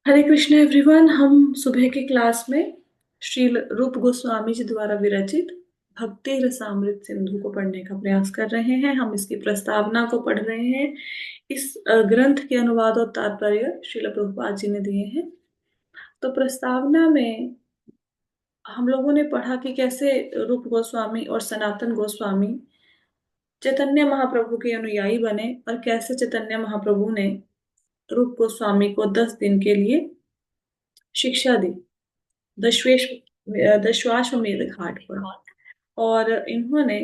हरे Krishna everyone. हम सुबह की क्लास में श्री रूप गोस्वामी जी द्वारा विरचित भक्ति रसामृत सिंधु को पढ़ने का प्रयास कर रहे हैं। हम इसकी प्रस्तावना को पढ़ रहे हैं। इस ग्रंथ के अनुवाद और तात्पर्य श्रील प्रभुपाद जी ने दिए हैं। तो प्रस्तावना में हम लोगों ने पढ़ा कि कैसे रूप गोस्वामी और सनातन गोस्वामी चैतन्य महाप्रभु के अनुयायी बने और कैसे चैतन्य महाप्रभु ने रूप गोस्वामी को 10 दिन के लिए शिक्षा दी दशवेश दशाश्वमेध घाट पर। और इन्होंने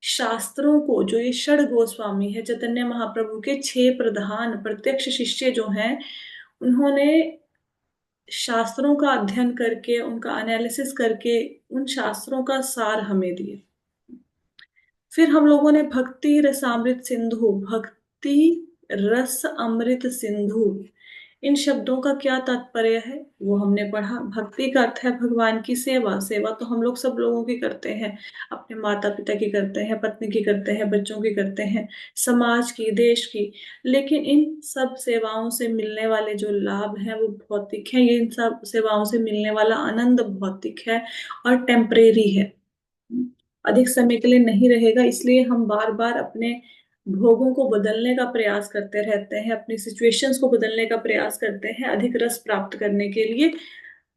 शास्त्रों को, जो ये षड गोस्वामी है चैतन्य महाप्रभु के 6 प्रधान प्रत्यक्ष शिष्य जो हैं, उन्होंने शास्त्रों का अध्ययन करके उनका एनालिसिस करके उन शास्त्रों का सार हमें दिए। फिर हम लोगों ने भक्ति रसामृत सिंधु, भक्ति रस अमृत सिंधु, इन शब्दों का क्या तात्पर्य है वो हमने पढ़ा। भक्ति का अर्थ है भगवान की सेवा। सेवा तो हम लोग सब लोगों की करते हैं, अपने माता पिता की करते हैं, पत्नी की करते हैं, बच्चों की करते हैं, समाज की, देश की। लेकिन इन सब सेवाओं से मिलने वाले जो लाभ हैं वो भौतिक हैं। ये इन सब सेवाओं से मिलने वाला आनंद भौतिक है और टेम्परेरी है, अधिक समय के लिए नहीं रहेगा। इसलिए हम बार बार अपने भोगों को बदलने का प्रयास करते रहते हैं, अपनी सिचुएशंस को बदलने का प्रयास करते हैं अधिक रस प्राप्त करने के लिए।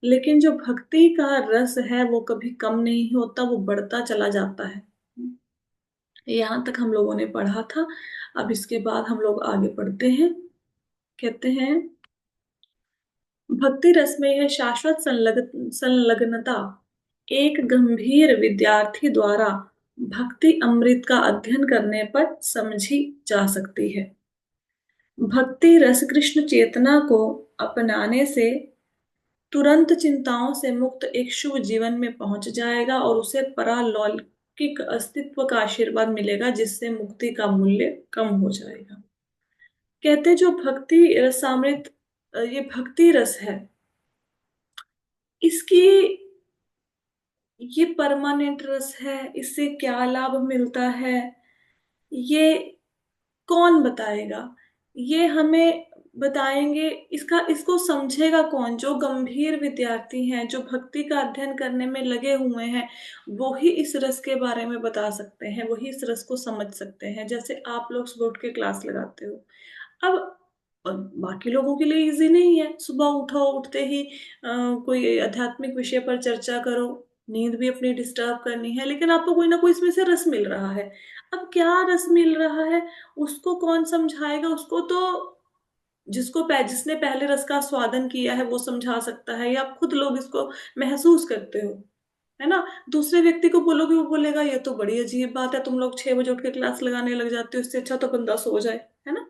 लेकिन जो भक्ति का रस है वो कभी कम नहीं होता, वो बढ़ता चला जाता है। यहाँ तक हम लोगों ने पढ़ा था। अब इसके बाद हम लोग आगे पढ़ते हैं। कहते हैं भक्ति रस में यह शाश्वत संलग्नता एक गंभीर विद्यार्थी द्वारा भक्ति अमृत का अध्ययन करने पर समझी जा सकती है। भक्ति रस कृष्ण चेतना को अपनाने से तुरंत चिंताओं से मुक्त एक शुभ जीवन में पहुंच जाएगा और उसे पारलौकिक अस्तित्व का आशीर्वाद मिलेगा, जिससे मुक्ति का मूल्य कम हो जाएगा। कहते जो भक्ति रसामृत, ये भक्ति रस है, इसकी ये परमानेंट रस है। इससे क्या लाभ मिलता है ये कौन बताएगा? ये हमें बताएंगे। इसको समझेगा कौन? जो गंभीर विद्यार्थी हैं, जो भक्ति का अध्ययन करने में लगे हुए हैं, वो ही इस रस के बारे में बता सकते हैं, वही इस रस को समझ सकते हैं। जैसे आप लोग सुबह उठ के क्लास लगाते हो। अब बाकी लोगों के लिए इजी नहीं है। सुबह उठो, उठते ही कोई आध्यात्मिक विषय पर चर्चा करो, नींद भी अपनी डिस्टर्ब करनी है, लेकिन आपको कोई ना कोई इसमें से रस मिल रहा है। अब क्या रस मिल रहा है उसको कौन समझाएगा? उसको तो जिसने पहले रस का स्वादन किया है वो समझा सकता है, या आप खुद लोग इसको महसूस करते हो, है ना। दूसरे व्यक्ति को बोलोगे, वो बोलेगा ये तो बड़ी अजीब बात है, तुम लोग 6 बजे उठ के क्लास लगाने लग जाते हो, इससे अच्छा तो बंदा सो जाए, है ना।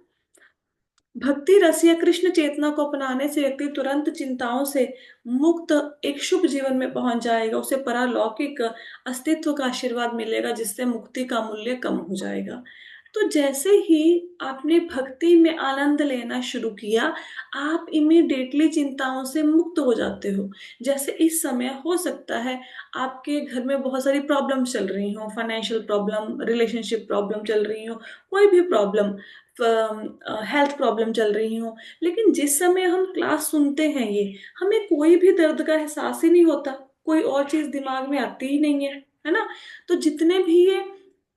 भक्ति रस या कृष्ण चेतना को अपनाने से व्यक्ति तुरंत चिंताओं से मुक्त एक शुभ जीवन में पहुंच जाएगा। उसे परालौकिक अस्तित्व का आशीर्वाद मिलेगा, जिससे मुक्ति का मूल्य कम हो जाएगा। तो जैसे ही आपने भक्ति में आनंद लेना शुरू किया, आप इमीडिएटली चिंताओं से मुक्त हो जाते हो। जैसे इस समय हो सकता है आपके घर में बहुत सारी प्रॉब्लम चल रही हो, फाइनेंशियल प्रॉब्लम, रिलेशनशिप प्रॉब्लम चल रही हो, कोई भी प्रॉब्लम, हेल्थ प्रॉब्लम चल रही हो। लेकिन जिस समय हम क्लास सुनते हैं, ये हमें कोई भी दर्द का एहसास ही नहीं होता, कोई और चीज दिमाग में आती ही नहीं है ना। तो जितने भी ये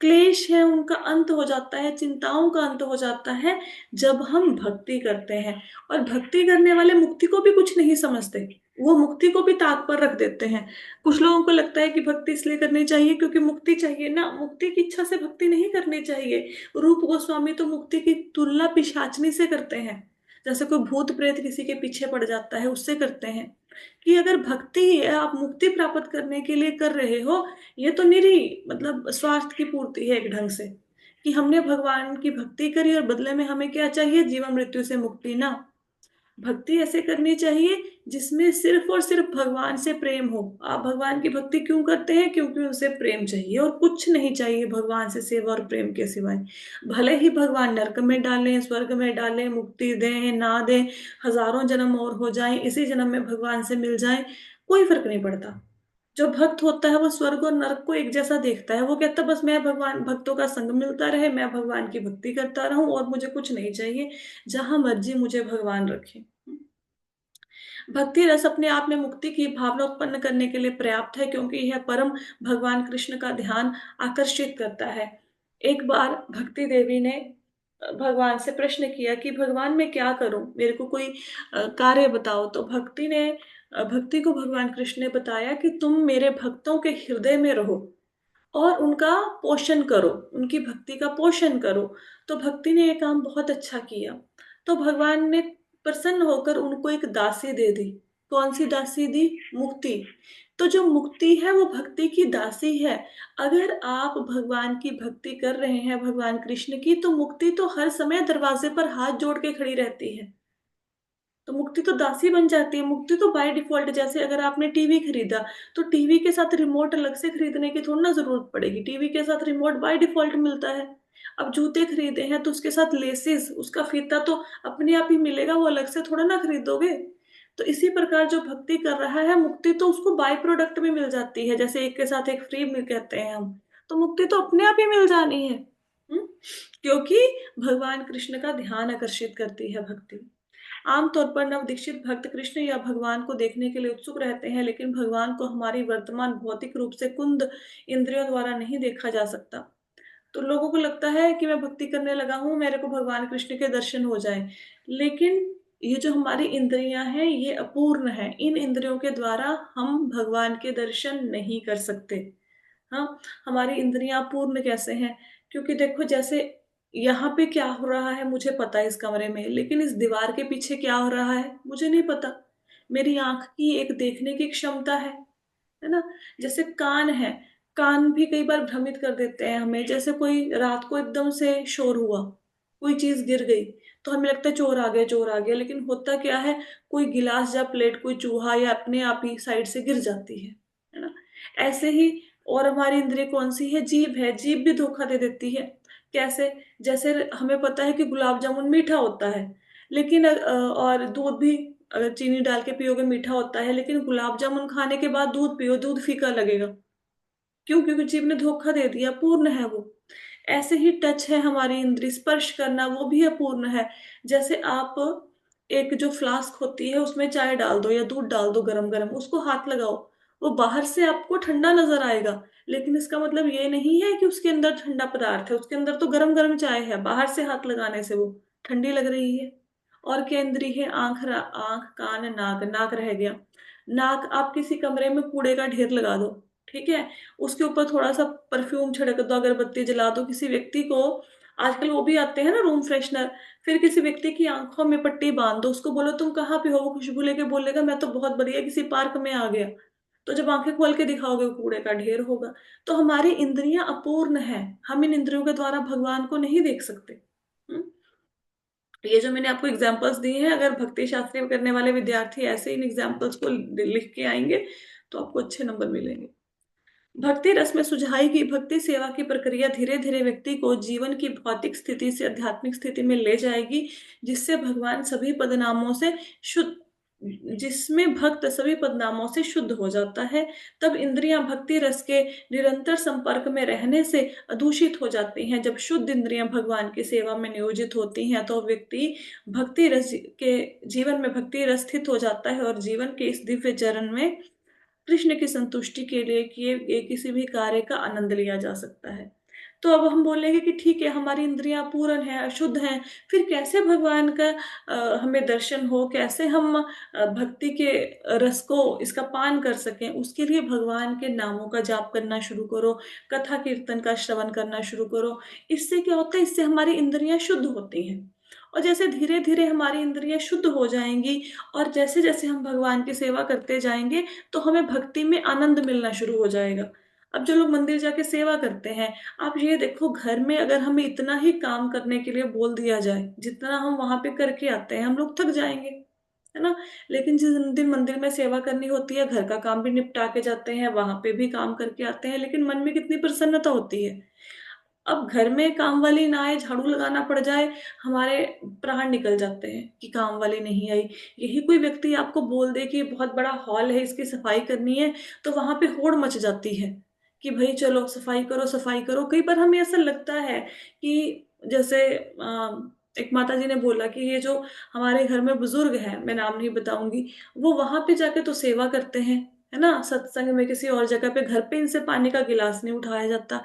क्लेश है उनका अंत हो जाता है, चिंताओं का अंत हो जाता है जब हम भक्ति करते हैं। और भक्ति करने वाले मुक्ति को भी कुछ नहीं समझते, वो मुक्ति को भी ताक पर रख देते हैं। कुछ लोगों को लगता है कि भक्ति इसलिए करनी चाहिए क्योंकि मुक्ति चाहिए ना, मुक्ति की इच्छा से भक्ति नहीं करनी चाहिए। रूप गोस्वामी तो मुक्ति की तुलना पिशाचनी से करते हैं, जैसे कोई भूत प्रेत किसी के पीछे पड़ जाता है उससे करते हैं। कि अगर भक्ति आप मुक्ति प्राप्त करने के लिए कर रहे हो, ये तो निरी मतलब स्वार्थ की पूर्ति है एक ढंग से, कि हमने भगवान की भक्ति करी और बदले में हमें क्या चाहिए? जीवन मृत्यु से मुक्ति ना। भक्ति ऐसे करनी चाहिए जिसमें सिर्फ और सिर्फ भगवान से प्रेम हो। आप भगवान की भक्ति क्यों करते हैं? क्योंकि उनसे प्रेम चाहिए और कुछ नहीं चाहिए भगवान से सेवा और प्रेम के सिवाय। भले ही भगवान नरक में डालें, स्वर्ग में डालें, मुक्ति दें ना दें, हजारों जन्म और हो जाएं, इसी जन्म में भगवान से मिल जाएं, कोई फर्क नहीं पड़ता। जो भक्त होता है वो स्वर्ग और नरक को एक जैसा देखता है। वो कहता है बस मैं भगवान, भक्तों का संग मिलता रहे, मैं भगवान की भक्ति करता रहूं और मुझे कुछ नहीं चाहिए, जहां मर्जी मुझे भगवान रखे। भक्ति रस अपने आप में मुक्ति की भावना उत्पन्न करने के लिए पर्याप्त है, क्योंकि यह परम भगवान कृष्ण का ध्यान आकर्षित करता है। एक बार भक्ति देवी ने भगवान से प्रश्न किया कि भगवान मैं क्या करूं, मेरे को कोई कार्य बताओ। तो भक्ति को भगवान कृष्ण ने बताया कि तुम मेरे भक्तों के हृदय में रहो और उनका पोषण करो, उनकी भक्ति का पोषण करो। तो भक्ति ने ये काम बहुत अच्छा किया। तो भगवान ने प्रसन्न होकर उनको एक दासी दे दी। कौन सी दासी दी? मुक्ति। तो जो मुक्ति है वो भक्ति की दासी है। अगर आप भगवान की भक्ति कर रहे हैं, भगवान कृष्ण की, तो मुक्ति तो हर समय दरवाजे पर हाथ जोड़ के खड़ी रहती है। तो मुक्ति तो दासी बन जाती है। मुक्ति तो बाय डिफॉल्ट, जैसे अगर आपने टीवी खरीदा तो टीवी के साथ रिमोट अलग से खरीदने की थोड़ी ना जरूरत पड़ेगी, टीवी के साथ रिमोट बाय डिफॉल्ट मिलता है। अब जूते खरीदे हैं तो उसके साथ लेसिस, उसका फीता तो अपने आप ही मिलेगा, वो अलग से थोड़ा ना खरीदोगे। तो इसी प्रकार जो भक्ति कर रहा है, मुक्ति तो उसको बाय प्रोडक्ट में मिल जाती है, जैसे एक के साथ एक फ्री में कहते हैं हम। तो मुक्ति तो अपने आप ही मिल जानी है। हम्म? क्योंकि भगवान कृष्ण का ध्यान आकर्षित करती है भक्ति। आमतौर पर नवदीक्षित भक्त कृष्ण या भगवान को देखने के लिए उत्सुक रहते हैं, लेकिन भगवान को हमारी वर्तमान भौतिक रूप से कुंद इंद्रियों द्वारा नहीं देखा जा सकता। तो लोगों को लगता है कि मैं भक्ति करने लगा हूं, मेरे को भगवान कृष्ण के दर्शन हो जाए। लेकिन ये जो हमारी इंद्रियां हैं ये अपूर्ण है, इन इंद्रियों के द्वारा हम भगवान के दर्शन नहीं कर सकते। हाँ, हमारी इंद्रियां पूर्ण कैसे हैं? क्योंकि देखो, जैसे यहाँ पे क्या हो रहा है मुझे पता है इस कमरे में, लेकिन इस दीवार के पीछे क्या हो रहा है मुझे नहीं पता। मेरी आंख की एक देखने की क्षमता है ना। जैसे कान है, कान भी कई बार भ्रमित कर देते हैं हमें। जैसे कोई रात को एकदम से शोर हुआ, कोई चीज गिर गई, तो हमें लगता है चोर आ गया, चोर आ गया, लेकिन होता क्या है, कोई गिलास या प्लेट, कोई चूहा या अपने आप ही साइड से गिर जाती है ना। ऐसे ही और हमारी इंद्रिय कौन सी है? जीभ है। जीभ भी धोखा दे देती है। कैसे? जैसे हमें पता है कि गुलाब जामुन मीठा होता है, लेकिन और दूध भी अगर चीनी डाल के पियोगे मीठा होता है, लेकिन गुलाब जामुन खाने के बाद दूध पियो, दूध फीका लगेगा। क्यों? क्योंकि जीभ ने धोखा दे दिया, पूर्ण है वो। ऐसे ही टच है हमारी इंद्री, स्पर्श करना, वो भी अपूर्ण है। जैसे आप एक जो फ्लास्क होती है उसमें चाय डाल दो या दूध डाल दो गरम गरम, उसको हाथ लगाओ, वो बाहर से आपको ठंडा नजर आएगा, लेकिन इसका मतलब ये नहीं है कि उसके अंदर ठंडा पदार्थ है, उसके अंदर तो गरम गरम चाय है, बाहर से हाथ लगाने से वो ठंडी लग रही है। और क्या इंद्री है? आंख, कान, नाक। नाक रह गया। नाक, आप किसी कमरे में कूड़े का ढेर लगा दो, ठीक है, उसके ऊपर थोड़ा सा परफ्यूम छिड़क दो, अगरबत्ती जला दो, किसी व्यक्ति को, आजकल वो भी आते हैं ना रूम फ्रेशनर, फिर किसी व्यक्ति की आंखों में पट्टी बांध दो, उसको बोलो तुम कहाँ पे हो, वो खुशबू लेके बोलेगा मैं तो बहुत बढ़िया किसी पार्क में आ गया। तो जब आंखें खोल के दिखाओगे वो कूड़े का ढेर होगा। तो हमारी इंद्रियां अपूर्ण है, हम इन इंद्रियों के द्वारा भगवान को नहीं देख सकते। हम्म? ये जो मैंने आपको एग्जाम्पल्स दिए हैं, अगर भक्ति शास्त्री करने वाले विद्यार्थी ऐसे इन एग्जाम्पल्स को लिख के आएंगे तो आपको अच्छे नंबर मिलेंगे। भक्ति रस में सुझाई गई भक्ति सेवा की प्रक्रिया धीरे धीरे व्यक्ति को जीवन की भौतिक स्थिति से आध्यात्मिक स्थिति में ले जाएगी, जिससे भगवान सभी पदनामों से शुद्ध जिसमें भक्त सभी पदनामों से शुद्ध हो जाता है। तब इंद्रियां भक्ति रस के निरंतर संपर्क में रहने से अदूषित हो जाती हैं। जब शुद्ध इंद्रियां भगवान की सेवा में नियोजित होती हैं तो व्यक्ति भक्ति रस के जीवन में भक्ति रस स्थित हो जाता है और जीवन के इस दिव्य चरण में कृष्ण की संतुष्टि के लिए किए गए किसी भी कार्य का आनंद लिया जा सकता है। तो अब हम बोलेंगे कि ठीक है, हमारी इंद्रियां पूर्ण हैं, अशुद्ध हैं, फिर कैसे भगवान का हमें दर्शन हो, कैसे हम भक्ति के रस को इसका पान कर सकें? उसके लिए भगवान के नामों का जाप करना शुरू करो, कथा कीर्तन का श्रवण करना शुरू करो। इससे क्या होता है? इससे हमारी इंद्रियां शुद्ध होती हैं। और जैसे धीरे धीरे हमारी इंद्रियां शुद्ध हो जाएंगी और जैसे जैसे हम भगवान की सेवा करते जाएंगे तो हमें भक्ति में आनंद मिलना शुरू हो जाएगा। अब जो लोग मंदिर जाके सेवा करते हैं, आप ये देखो, घर में अगर हमें इतना ही काम करने के लिए बोल दिया जाए जितना हम वहां पे करके आते हैं, हम लोग थक जाएंगे, है ना। लेकिन जिस दिन मंदिर में सेवा करनी होती है, घर का काम भी निपटा के जाते हैं, वहां पे भी काम करके आते हैं, लेकिन मन में कितनी प्रसन्नता होती है। अब घर में काम वाली ना आए, झाड़ू लगाना पड़ जाए, हमारे प्राण निकल जाते हैं कि काम वाली नहीं आई। यही कोई व्यक्ति आपको बोल दे कि बहुत बड़ा हॉल है, इसकी सफाई करनी है, तो वहां पे होड़ मच जाती है कि भाई चलो सफाई करो, सफाई करो। कई बार हमें ऐसा लगता है कि जैसे एक माता जी ने बोला कि ये जो हमारे घर में बुजुर्ग हैं, मैं नाम नहीं बताऊंगी, वो वहां पे जाके तो सेवा करते हैं, है ना, सत्संग में किसी और जगह पे, घर पे इनसे पानी का गिलास नहीं उठाया जाता।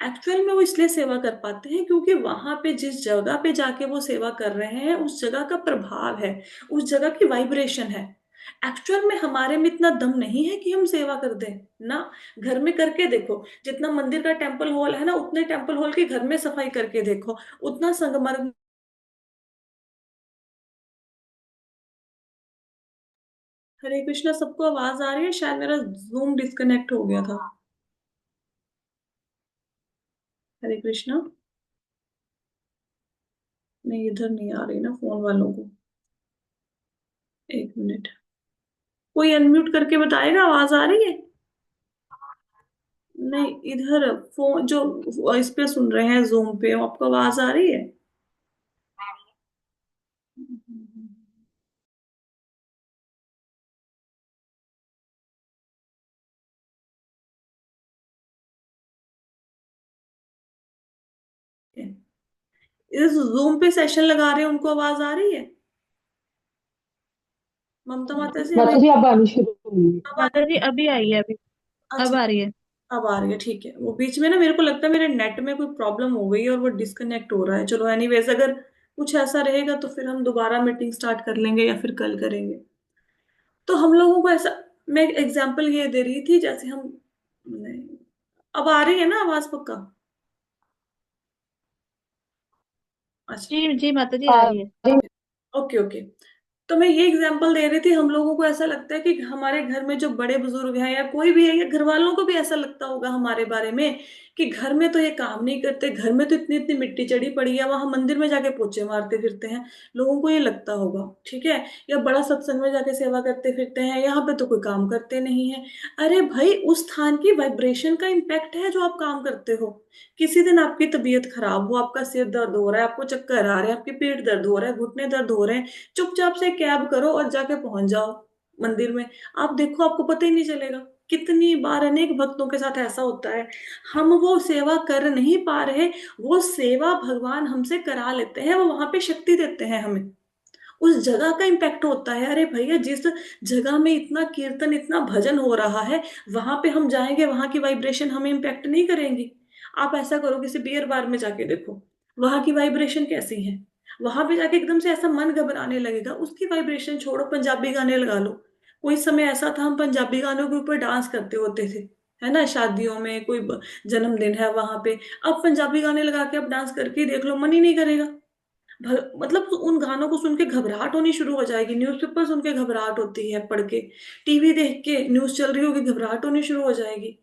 एक्चुअल में वो इसलिए सेवा कर पाते हैं क्योंकि वहां पे जिस जगह पे जाके वो सेवा कर रहे हैं उस जगह का प्रभाव है, उस जगह की वाइब्रेशन है। एक्चुअल में हमारे में इतना दम नहीं है कि हम सेवा कर दें ना। घर में करके देखो, जितना मंदिर का टेम्पल हॉल है ना, उतने टेम्पल हॉल की घर में सफाई करके देखो, उतना संगमरमर। हरे कृष्णा, सबको आवाज आ रही है? शायद मेरा जूम डिस्कनेक्ट हो गया था। हरे कृष्णा। नहीं, इधर नहीं आ रही ना फोन वालों को। एक मिनट, कोई अनम्यूट करके बताएगा आवाज आ रही है? नहीं, इधर फोन जो इस पे सुन रहे हैं जूम पे, आपको आवाज आ रही है? इस जूम पे सेशन लगा रहे हैं, उनको आवाज आ रही है? ममता माता जी हमें माता जी अब आनी शुरू हुई है। अब आ माता जी अभी आई है, अभी अब अच्छा, आ रही है। अब आ रही है, ठीक है। वो बीच में ना मेरे को लगता है मेरे नेट में कोई प्रॉब्लम हो गई है और वो डिस्कनेक्ट हो रहा है। चलो एनीवेज, अगर कुछ ऐसा रहेगा तो फिर हम दोबारा मीटिंग स्टार्ट कर लेंगे या फिर कल करेंगे। तो हम लोगों को ऐसा, मैं एग्जांपल ये दे रही थी, जैसे हम, नहीं, अब आ रही है ना आवाज पक्का? अच्छा, जी जी माता जी आ आ रही है। रही। Okay okay. तो मैं ये एग्जांपल दे रही थी, हम लोगों को ऐसा लगता है कि हमारे घर में जो बड़े बुजुर्ग हैं या कोई भी है, या घर वालों को भी ऐसा लगता होगा हमारे बारे में कि घर में तो ये काम नहीं करते, घर में तो इतनी इतनी मिट्टी चढ़ी पड़ी है, वहां मंदिर में जाके पोछे मारते फिरते हैं। लोगों को ये लगता होगा, ठीक है। या बड़ा सत्संग में जाके सेवा करते फिरते हैं, यहाँ पे तो कोई काम करते नहीं है। अरे भाई, उस स्थान की वाइब्रेशन का इम्पैक्ट है जो आप काम करते हो। किसी दिन आपकी तबीयत खराब हो, आपका सिर दर्द हो रहा है, आपको चक्कर आ रहे हैं, आपके पेट दर्द हो रहा है, घुटने दर्द हो रहे हैं, चुपचाप से कैब करो और जाके पहुंच जाओ मंदिर में। आप देखो, आपको पता ही नहीं चलेगा। कितनी बार अनेक भक्तों के साथ ऐसा होता है, हम वो सेवा कर नहीं पा रहे, वो सेवा भगवान हमसे करा लेते हैं, वो वहां पे शक्ति देते हैं हमें। उस जगह का इम्पैक्ट होता है। अरे भैया, जिस जगह में इतना कीर्तन, इतना भजन हो रहा है, वहां पे हम जाएंगे, वहां की वाइब्रेशन हमें इम्पैक्ट नहीं करेंगी? आप ऐसा करो, किसी बियर बार में जाके देखो, वहां की वाइब्रेशन कैसी है। वहां पे जाके एकदम से ऐसा मन घबराने लगेगा, उसकी वाइब्रेशन छोड़ो, पंजाबी गाने लगा लो। कोई समय ऐसा था हम पंजाबी गानों के ऊपर डांस करते होते थे, है ना, शादियों में कोई जन्मदिन है वहां पे। अब पंजाबी गाने लगा के आप डांस करके ही देख लो, मन ही नहीं करेगा। मतलब तो उन गानों को सुन के घबराहट होनी शुरू हो जाएगी, न्यूज़पेपर सुन के घबराहट होती है, पढ़ के, टीवी देख के न्यूज़ चल रही होगी, घबराहट होनी शुरू हो जाएगी।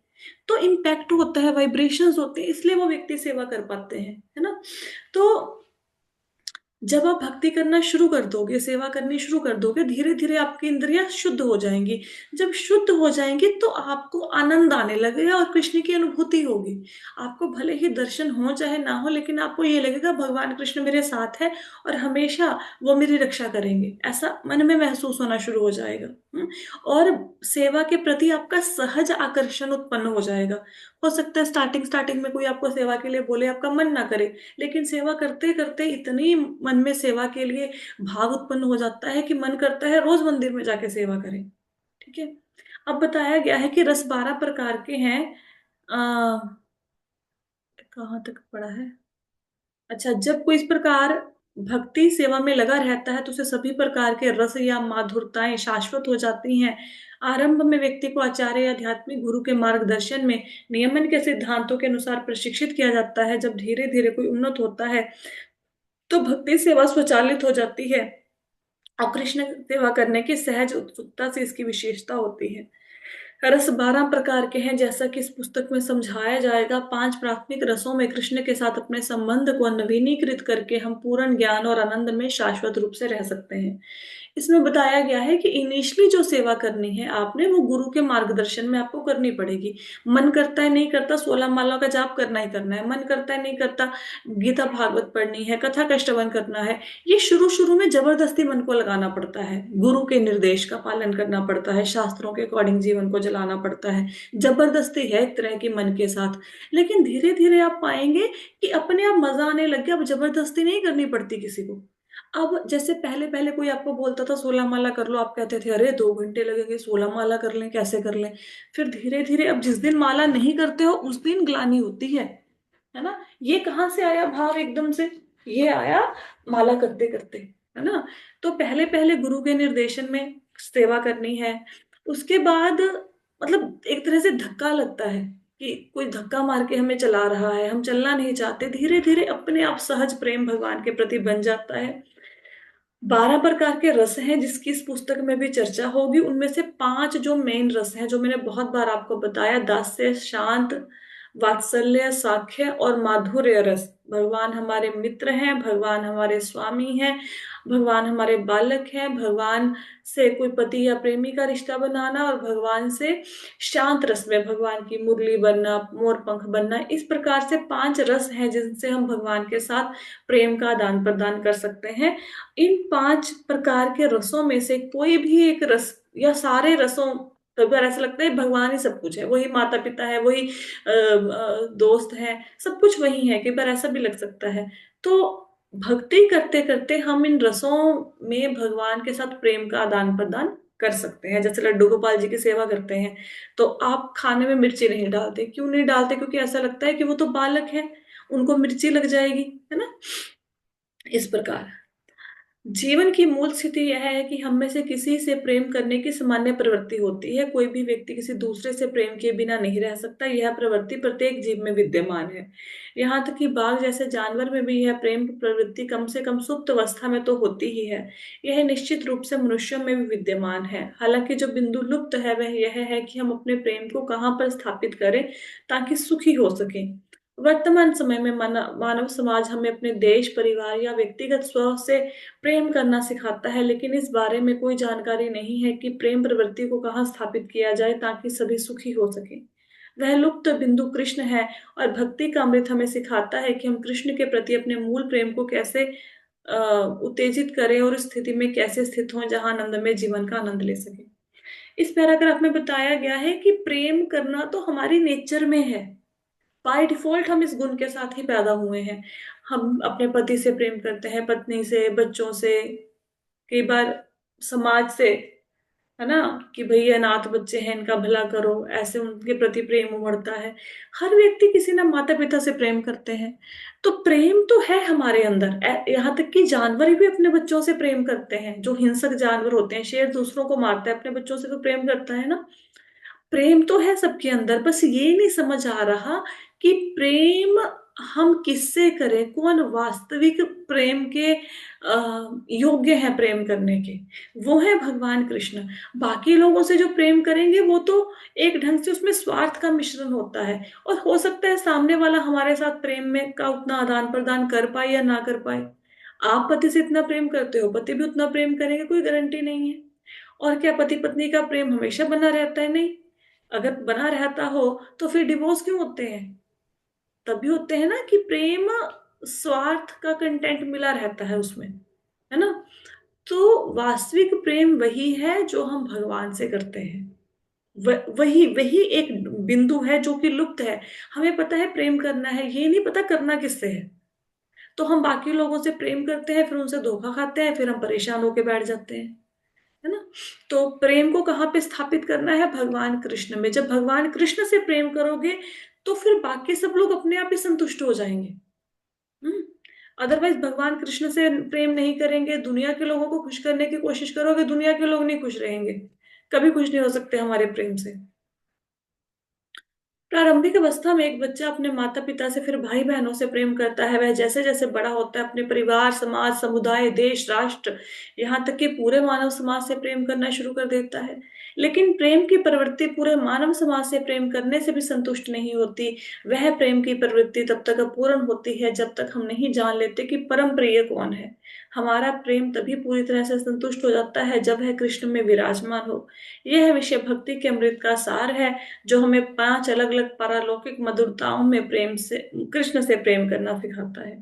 तो इम्पैक्ट होता है, वाइब्रेशंस होते हैं, इसलिए वो व्यक्ति सेवा कर पाते हैं, है ना। तो जब आप भक्ति करना शुरू कर दोगे, सेवा करनी शुरू कर दोगे, धीरे धीरे आपकी इंद्रियां शुद्ध हो जाएंगी। जब शुद्ध हो जाएंगी तो आपको आनंद आने लगेगा और कृष्ण की अनुभूति होगी। आपको भले ही दर्शन हो चाहे ना हो, लेकिन आपको ये लगेगा भगवान कृष्ण मेरे साथ है और हमेशा वो मेरी रक्षा करेंगे, ऐसा मन में महसूस होना शुरू हो जाएगा। और सेवा के प्रति आपका सहज आकर्षण उत्पन्न हो जाएगा। हो सकता है स्टार्टिंग स्टार्टिंग में कोई आपको सेवा के लिए बोले, आपका मन ना करे, लेकिन सेवा करते करते इतनी मन में सेवा के लिए भाव उत्पन्न हो जाता है कि मन करता है रोज मंदिर में जाके सेवा करें। ठीक है। अब बताया गया है कि रस 12 प्रकार के हैं। आ, कहाँ तक पढ़ा है? अच्छा, जब कोई इस प्रकार भक्ति सेवा में लगा रहता है तो उसे सभी प्रकार के रस या माधुरताएं शाश्वत हो जाती हैं। आरंभ में व्यक्ति को आचार्य या आध्यात्मिक गुरु के मार्गदर्शन में नियमन के सिद्धांतों के अनुसार प्रशिक्षित किया जाता है। जब धीरे धीरे कोई उन्नत होता है तो भक्ति सेवा स्वचालित हो जाती है और कृष्ण सेवा करने की सहज उत्सुकता से इसकी विशेषता होती है। रस 12 प्रकार के हैं, जैसा कि इस पुस्तक में समझाया जाएगा। 5 प्राथमिक रसों में कृष्ण के साथ अपने संबंध को नवीनीकृत करके हम पूर्ण ज्ञान और आनंद में शाश्वत रूप से रह सकते हैं। इसमें बताया गया है कि इनिशियली जो सेवा करनी है आपने, वो गुरु के मार्गदर्शन में आपको करनी पड़ेगी। मन करता है नहीं करता, 16 माला का जाप करना ही करना है, मन करता है नहीं करता, गीता भागवत पढ़नी है, कथा का श्रवण करना है, ये शुरू शुरू में जबरदस्ती मन को लगाना पड़ता है, गुरु के निर्देश का पालन करना पड़ता है, शास्त्रों के अकॉर्डिंग जीवन को जलाना पड़ता है। जबरदस्ती है एक तरह की मन के साथ। लेकिन धीरे धीरे आप पाएंगे कि अपने आप मजा आने लग गया, अब जबरदस्ती नहीं करनी पड़ती किसी को। अब जैसे पहले पहले कोई आपको बोलता था 16 माला कर लो, आप कहते थे अरे 2 घंटे लगेंगे, 16 माला कर लें, कैसे कर लें। फिर धीरे धीरे अब जिस दिन माला नहीं करते हो उस दिन ग्लानि होती है ना। ये कहाँ से आया भाव एकदम से? ये आया माला करते करते, है ना। तो पहले पहले गुरु के निर्देशन में सेवा करनी है। उसके बाद मतलब एक तरह से धक्का लगता है कि कोई धक्का मार के हमें चला रहा है, हम चलना नहीं चाहते। धीरे धीरे अपने आप सहज प्रेम भगवान के प्रति बन जाता है। 12 प्रकार के रस हैं जिसकी इस पुस्तक में भी चर्चा होगी। उनमें से 5 जो मेन रस हैं, जो मैंने बहुत बार आपको बताया, दास्य, शांत, वात्सल्य, साख्य और माधुर्य रस। भगवान हमारे मित्र हैं, भगवान हमारे स्वामी हैं, भगवान हमारे बालक हैं, भगवान से कोई पति या प्रेमी का रिश्ता बनाना, और भगवान से शांत रस में भगवान की मुरली बनना, मोर पंख बनना। इस प्रकार से 5 रस हैं जिनसे हम भगवान के साथ प्रेम का आदान प्रदान कर सकते हैं। इन 5 प्रकार के रसों में से कोई भी एक रस या सारे रसों, कई बार ऐसा लगता है भगवान ही सब कुछ है, वही माता पिता है, वही दोस्त है, सब कुछ वही है, कई बार ऐसा भी लग सकता है। तो भक्ति करते करते हम इन रसों में भगवान के साथ प्रेम का आदान प्रदान कर सकते हैं। जैसे लड्डू गोपाल जी की सेवा करते हैं तो आप खाने में मिर्ची नहीं डालते, क्यों नहीं डालते? क्योंकि ऐसा लगता है कि वो तो बालक है, उनको मिर्ची लग जाएगी, है ना। इस प्रकार जीवन की मूल स्थिति यह है कि हम में से किसी से प्रेम करने की सामान्य प्रवृत्ति होती है। कोई भी व्यक्ति किसी दूसरे से प्रेम किए बिना नहीं रह सकता। यह प्रवृत्ति प्रत्येक जीव में विद्यमान है। यहाँ तक कि बाघ जैसे जानवर में भी यह प्रेम की प्रवृत्ति कम से कम सुप्त अवस्था में तो होती ही है। यह निश्चित रूप से मनुष्यों में भी विद्यमान है। हालांकि जो बिंदु लुप्त है वह यह है कि हम अपने प्रेम को कहाँ पर स्थापित करें ताकि सुखी हो सके। वर्तमान समय में मानव समाज हमें अपने देश, परिवार या व्यक्तिगत स्व से प्रेम करना सिखाता है, लेकिन इस बारे में कोई जानकारी नहीं है कि प्रेम प्रवृत्ति को कहाँ स्थापित किया जाए ताकि सभी सुखी हो सके। वह लुप्त बिंदु कृष्ण है, और भक्ति का अमृत हमें सिखाता है कि हम कृष्ण के प्रति अपने मूल प्रेम को कैसे उत्तेजित करें और इस स्थिति में कैसे स्थित हों जहां आनंद में जीवन का आनंद ले सके। इस पैराग्राफ में बताया गया है कि प्रेम करना तो हमारी नेचर में है। बाय डिफॉल्ट हम इस गुण के साथ ही पैदा हुए हैं। हम अपने पति से प्रेम करते हैं, पत्नी से, बच्चों से, कई बार समाज से, है ना, कि भई अनाथ बच्चे हैं इनका भला करो, ऐसे उनके प्रति प्रेम उमड़ता है। हर व्यक्ति किसी ना माता पिता से प्रेम करते हैं। तो प्रेम तो है हमारे अंदर। यहाँ तक कि जानवर भी अपने बच्चों से प्रेम करते हैं। जो हिंसक जानवर होते हैं, शेर दूसरों को मारता है, अपने बच्चों से तो प्रेम करता है ना। प्रेम तो है सबके अंदर, बस ये नहीं समझ आ रहा कि प्रेम हम किससे करें, कौन वास्तविक प्रेम के योग्य है प्रेम करने के। वो है भगवान कृष्ण। बाकी लोगों से जो प्रेम करेंगे वो तो एक ढंग से उसमें स्वार्थ का मिश्रण होता है, और हो सकता है सामने वाला हमारे साथ प्रेम में का उतना आदान प्रदान कर पाए या ना कर पाए। आप पति से इतना प्रेम करते हो, पति भी उतना प्रेम करेंगे, कोई गारंटी नहीं है। और क्या पति पत्नी का प्रेम हमेशा बना रहता है? नहीं। अगर बना रहता हो तो फिर डिवोर्स क्यों होते हैं? तभी होते हैं ना कि प्रेम स्वार्थ का कंटेंट मिला रहता है उसमें, है ना। तो वास्तविक प्रेम वही है जो हम भगवान से करते हैं। वही वही एक बिंदु है जो कि लुप्त है। हमें पता है प्रेम करना है, ये नहीं पता करना किससे है। तो हम बाकी लोगों से प्रेम करते हैं, फिर उनसे धोखा खाते हैं, फिर हम परेशान होके बैठ जाते हैं, है ना। तो प्रेम को कहाँ पे स्थापित करना है? भगवान कृष्ण में। जब भगवान कृष्ण से प्रेम करोगे तो फिर बाकी सब लोग अपने आप ही संतुष्ट हो जाएंगे। हम्म। अदरवाइज भगवान कृष्ण से प्रेम नहीं करेंगे, दुनिया के लोगों को खुश करने की कोशिश करोगे, दुनिया के लोग नहीं खुश रहेंगे, कभी खुश नहीं हो सकते हमारे प्रेम से। प्रारंभिक अवस्था में एक बच्चा अपने माता पिता से, फिर भाई बहनों से प्रेम करता है। वह जैसे जैसे बड़ा होता है अपने परिवार, समाज, समुदाय, देश, राष्ट्र, यहाँ तक कि पूरे मानव समाज से प्रेम करना शुरू कर देता है। लेकिन प्रेम की प्रवृत्ति पूरे मानव समाज से प्रेम करने से भी संतुष्ट नहीं होती। वह प्रेम की प्रवृत्ति तब तक अपूर्ण होती है जब तक हम नहीं जान लेते कि परम प्रिय कौन है। हमारा प्रेम तभी पूरी तरह से संतुष्ट हो जाता है जब वह कृष्ण में विराजमान हो। यह विषय भक्ति के अमृत का सार है, जो हमें 5 अलग अलग पारलौकिक मधुरताओं में प्रेम से, कृष्ण से प्रेम करना सिखाता है।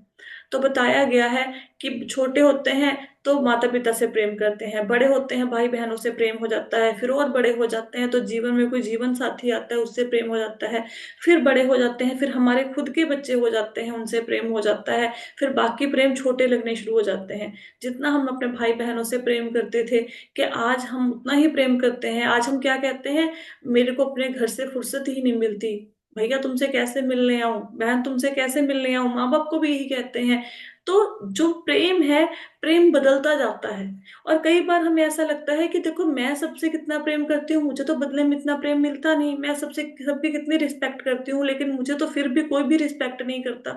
तो बताया गया है कि छोटे होते हैं तो माता पिता से प्रेम करते हैं, बड़े होते हैं भाई बहनों से प्रेम हो जाता है, फिर और बड़े हो जाते हैं तो जीवन में कोई जीवन साथी आता है, उससे प्रेम हो जाता है, फिर बड़े हो जाते हैं, फिर हमारे खुद के बच्चे हो जाते हैं, उनसे प्रेम हो जाता है, फिर बाकी प्रेम छोटे लगने शुरू हो जाते हैं। जितना हम अपने भाई बहनों से प्रेम करते थे, कि आज हम उतना ही प्रेम करते हैं। आज हम क्या कहते हैं, मेरे को अपने घर से फुर्सत ही नहीं मिलती, भैया तुमसे कैसे मिलने आऊं, बहन तुमसे कैसे मिलने आऊं, माँ बाप को भी यही कहते हैं। तो जो प्रेम है, प्रेम बदलता जाता है। और कई बार हमें ऐसा लगता है कि देखो मैं सबसे कितना प्रेम करती हूँ, मुझे तो बदले में इतना प्रेम मिलता नहीं, मैं सबसे सबकी कितनी रिस्पेक्ट करती हूँ, लेकिन मुझे तो फिर भी कोई भी रिस्पेक्ट नहीं करता,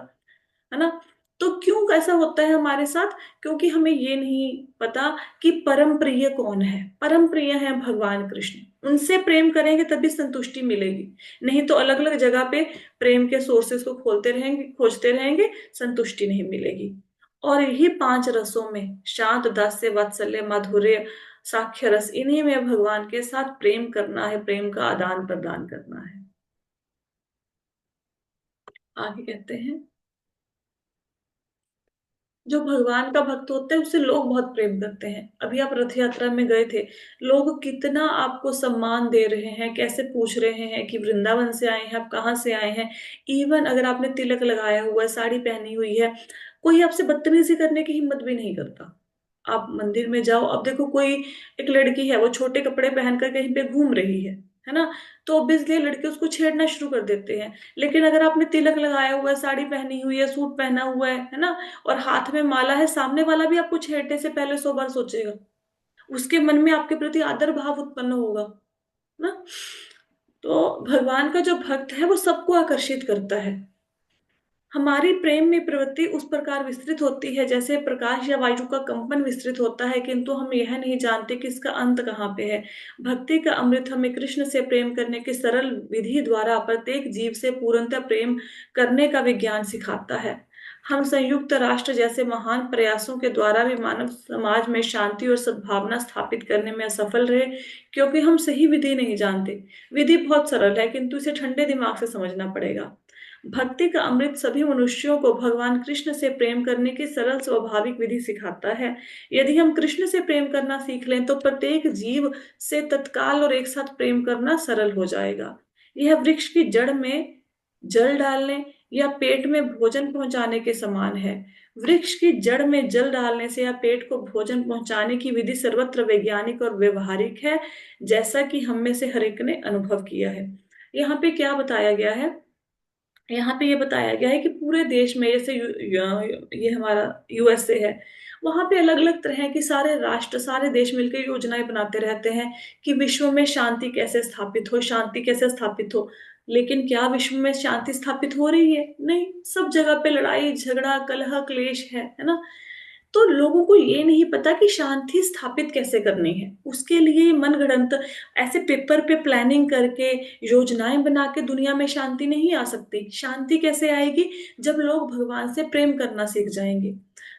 है ना। तो क्यों ऐसा होता है हमारे साथ? क्योंकि हमें ये नहीं पता कि परम प्रिय कौन है। परम प्रिय है भगवान कृष्ण, उनसे प्रेम करेंगे तभी संतुष्टि मिलेगी, नहीं तो अलग अलग जगह पे प्रेम के सोर्सेस को खोलते रहेंगे, खोजते रहेंगे, संतुष्टि नहीं मिलेगी। और यही पांच रसों में शांत, दास्य, वात्सल्य, माधुर्य, साक्ष्य रस, इन्हीं में भगवान के साथ प्रेम करना है, प्रेम का आदान प्रदान करना है। आगे कहते हैं, जो भगवान का भक्त होता है उससे लोग बहुत प्रेम करते हैं। अभी आप रथ यात्रा में गए थे, लोग कितना आपको सम्मान दे रहे हैं, कैसे पूछ रहे हैं कि वृंदावन से आए हैं, आप कहाँ से आए हैं। इवन अगर आपने तिलक लगाया हुआ है, साड़ी पहनी हुई है, कोई आपसे बदतमीजी करने की हिम्मत भी नहीं करता। आप मंदिर में जाओ, अब देखो कोई एक लड़की है, वो छोटे कपड़े पहनकर कहीं पे घूम रही है ना, तो ऑब्वियसली लड़के उसको छेड़ना शुरू कर देते हैं। लेकिन अगर आपने तिलक लगाया हुआ है, साड़ी पहनी हुई है, सूट पहना हुआ है ना, और हाथ में माला है, सामने वाला भी आपको छेड़ने से पहले 100 बार सोचेगा। उसके मन में आपके प्रति आदर भाव उत्पन्न होगा ना। तो भगवान का जो भक्त है वो सबको आकर्षित करता है। हमारी प्रेम में प्रवृत्ति उस प्रकार विस्तृत होती है जैसे प्रकाश या वायु का कंपन विस्तृत होता है, किंतु हम यह नहीं जानते कि इसका अंत कहाँ पे है। भक्ति का अमृत हमें कृष्ण से प्रेम करने की सरल विधि द्वारा प्रत्येक जीव से पूर्णतः प्रेम करने का विज्ञान सिखाता है। हम संयुक्त राष्ट्र जैसे महान प्रयासों के द्वारा भी मानव समाज में शांति और सद्भावना स्थापित करने में असफल रहे, क्योंकि हम सही विधि नहीं जानते। विधि बहुत सरल है, किंतु इसे ठंडे दिमाग से समझना पड़ेगा। भक्ति का अमृत सभी मनुष्यों को भगवान कृष्ण से प्रेम करने की सरल स्वाभाविक विधि सिखाता है। यदि हम कृष्ण से प्रेम करना सीख लें तो प्रत्येक जीव से तत्काल और एक साथ प्रेम करना सरल हो जाएगा। यह वृक्ष की जड़ में जल डालने या पेट में भोजन पहुंचाने के समान है। वृक्ष की जड़ में जल डालने से या पेट को भोजन पहुंचाने की विधि सर्वत्र वैज्ञानिक और व्यवहारिक है, जैसा कि हम में से हर एक ने अनुभव किया है। यहाँ पे क्या बताया गया है, यहाँ पे ये बताया गया है कि पूरे देश में जैसे ये हमारा यूएसए है, वहां पे अलग अलग तरह की सारे राष्ट्र, सारे देश मिलकर योजनाएं बनाते रहते हैं कि विश्व में शांति कैसे स्थापित हो, शांति कैसे स्थापित हो। लेकिन क्या विश्व में शांति स्थापित हो रही है? नहीं, सब जगह पे लड़ाई झगड़ा कलह क्लेश है ना। तो लोगों को ये नहीं पता कि शांति स्थापित कैसे करनी है। उसके लिए मनगढ़ंत ऐसे पेपर पे प्लानिंग करके योजनाएं बना के दुनिया में शांति नहीं आ सकती। शांति कैसे आएगी? जब लोग भगवान से प्रेम करना सीख जाएंगे।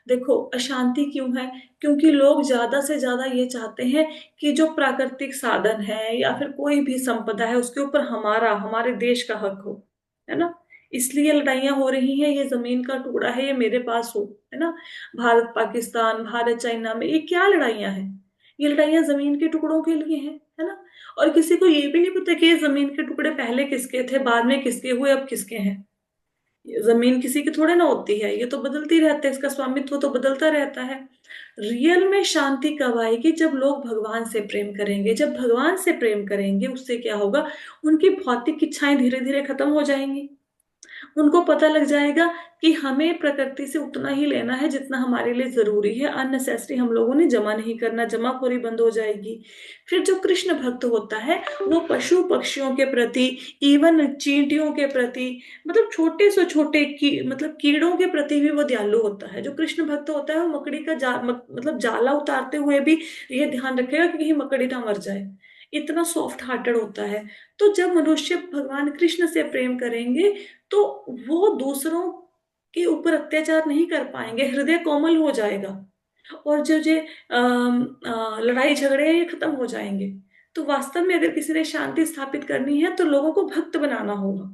देखो अशांति क्यों है? क्योंकि लोग ज्यादा से ज्यादा ये चाहते हैं कि जो प्राकृतिक साधन है या फिर कोई भी संपदा है उसके ऊपर हमारा, हमारे देश का हक हो, है ना। इसलिए लड़ाइयां हो रही हैं, ये जमीन का टुकड़ा है, ये मेरे पास हो, है ना। भारत पाकिस्तान, भारत चाइना में ये क्या लड़ाइयां हैं? ये लड़ाइयां जमीन के टुकड़ों के लिए हैं, है ना। और किसी को ये भी नहीं पता कि ये जमीन के टुकड़े पहले किसके थे, बाद में किसके हुए, अब किसके हैं। ये जमीन किसी की थोड़े ना होती है, ये तो बदलती रहता है, इसका स्वामित्व तो बदलता रहता है। रियल में शांति कब आएगी? जब लोग भगवान से प्रेम करेंगे। जब भगवान से प्रेम करेंगे उससे क्या होगा, उनकी भौतिक इच्छाएं धीरे धीरे खत्म हो जाएंगी। उनको पता लग जाएगा कि हमें प्रकृति से उतना ही लेना है जितना हमारे लिए जरूरी है, अननेसेसरी हम लोगों ने जमा नहीं करना, जमाखोरी बंद हो जाएगी। फिर जो कृष्ण भक्त होता है वो पशु पक्षियों के प्रति, इवन चींटियों के प्रति, मतलब छोटे से छोटे मतलब कीड़ों के प्रति भी वो दयालु होता है। जो कृष्ण भक्त होता है वो मकड़ी का मतलब जाला उतारते हुए भी ये ध्यान रखेगा कि कहीं मकड़ी ना मर जाए। इतना सॉफ्ट हार्टेड होता है। तो जब मनुष्य भगवान कृष्ण से प्रेम करेंगे तो वो दूसरों के ऊपर अत्याचार नहीं कर पाएंगे, हृदय कोमल हो जाएगा। और जो जो लड़ाई झगड़े हैं ये खत्म हो जाएंगे। तो वास्तव में अगर किसी ने शांति स्थापित करनी है तो लोगों को भक्त बनाना होगा,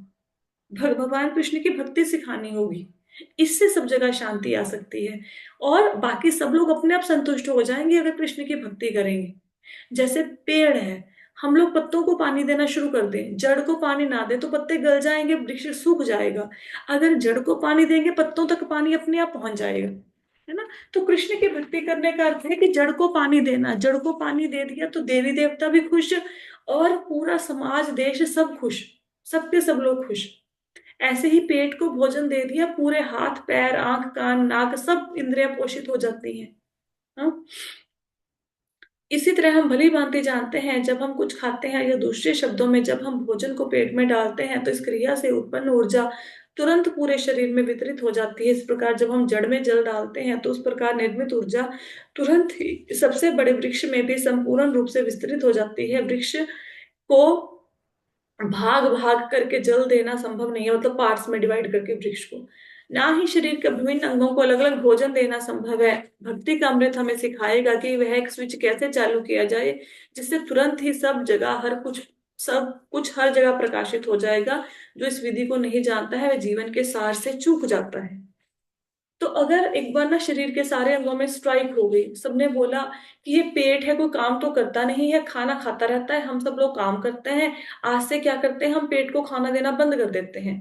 भगवान कृष्ण की भक्ति सिखानी होगी। इससे सब जगह शांति आ सकती है, और बाकी सब लोग अपने आप संतुष्ट हो जाएंगे अगर कृष्ण की भक्ति करेंगे। जैसे पेड़ है, हम लोग पत्तों को पानी देना शुरू कर दें, जड़ को पानी ना दे तो पत्ते गल जाएंगे, वृक्ष सूख जाएगा। अगर जड़ को पानी देंगे पत्तों तक पानी अपने आप पहुंच जाएगा, है ना। तो कृष्ण की भक्ति करने का अर्थ है कि जड़ को पानी देना, जड़ को पानी दे दिया तो देवी देवता भी खुश, और पूरा समाज देश सब खुश, सबके सब लोग खुश। ऐसे ही पेट को भोजन दे दिया, पूरे हाथ पैर आंख कान नाक सब इंद्रियां पोषित हो जाती हैं। हाँ? इसी तरह हम भली भांति जानते हैं, जब हम कुछ खाते हैं या दूसरे शब्दों में जब हम भोजन को पेट में डालते हैं तो इस क्रिया से उत्पन्न ऊर्जा तुरंत पूरे शरीर में वितरित हो जाती है। इस प्रकार जब हम जड़ में जल डालते हैं तो उस प्रकार निर्मित ऊर्जा तुरंत ही सबसे बड़े वृक्ष में भी संपूर्ण रूप से विस्तृत हो जाती है। वृक्ष को भाग भाग करके जल देना संभव नहीं है, मतलब पार्ट्स में डिवाइड करके वृक्ष को, ना ही शरीर के विभिन्न अंगों को अलग अलग भोजन देना संभव है। भक्ति का अमृत हमें सिखाएगा कि वह एक स्विच कैसे चालू किया जाए जिससे तुरंत ही सब कुछ हर जगह प्रकाशित हो जाएगा। जो इस विधि को नहीं जानता है वह जीवन के सार से चूक जाता है। तो अगर एक बार ना शरीर के सारे अंगों में स्ट्राइक हो गई, सबने बोला कि ये पेट है कोई काम तो करता नहीं है, खाना खाता रहता है, हम सब लोग काम करते हैं, आज से क्या करते हैं हम पेट को खाना देना बंद कर देते हैं।